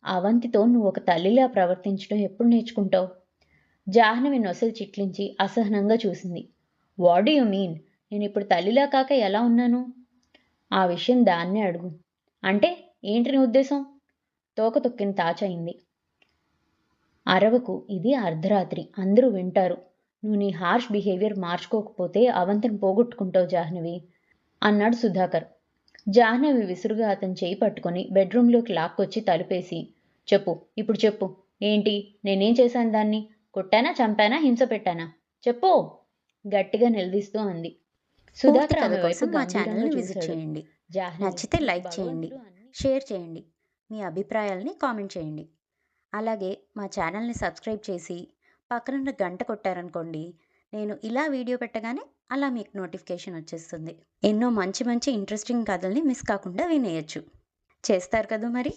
అవంతితో నువ్వు ఒక తల్లిలా ప్రవర్తించడం ఎప్పుడు నేర్చుకుంటావు? జాహ్నవి నొసలు చిట్లించి అసహనంగా చూసింది. What do you mean? నేనిప్పుడు తల్లిలా కాక ఎలా ఉన్నాను? ఆ విషయం దాన్నే అడుగు. అంటే ఏంటి నీ ఉద్దేశం? తోక తొక్కిన తాచయింది. అరవకు, ఇది అర్ధరాత్రి, అందరూ వింటారు. నువ్వు నీ హార్ష్ బిహేవియర్ మార్చుకోకపోతే అవంతిని పోగొట్టుకుంటావు జాహ్నవి అన్నాడు సుధాకర్. జాహ్నవి విసురుగా అతని చేయి పట్టుకొని బెడ్రూంలోకి లాక్కొచ్చి తలుపేసి, చెప్పు, ఇప్పుడు చెప్పు. ఏంటి? నేనేం చేశాను దాన్ని? కొట్టానా, చంపానా, హింస పెట్టానా? చెప్పు! గట్టిగా నిలదీస్తూ అంది. పూర్తి సుధాకర్ కథ ఆమె వైపు కోసం మా గంభీరంగా ఛానల్ని విజిట్ చూశాడు. చేయండి. జాహ్నవి, నచ్చితే నీకు లైక్ చేయండి, భగవంతుడు అన్ని షేర్ చేయండి, మీ అభిప్రాయాలని కామెంట్ చేయండి. అలాగే మా ఛానల్ని సబ్స్క్రైబ్ చేసి పక్కనున్న గంట కొట్టారనుకోండి, నేను ఇలా వీడియో పెట్టగానే అలా మీకు నోటిఫికేషన్ వచ్చేస్తుంది. ఎన్నో మంచి మంచి ఇంట్రెస్టింగ్ కథల్ని మిస్ కాకుండా వినేయచ్చు. చేస్తారు కదా మరి?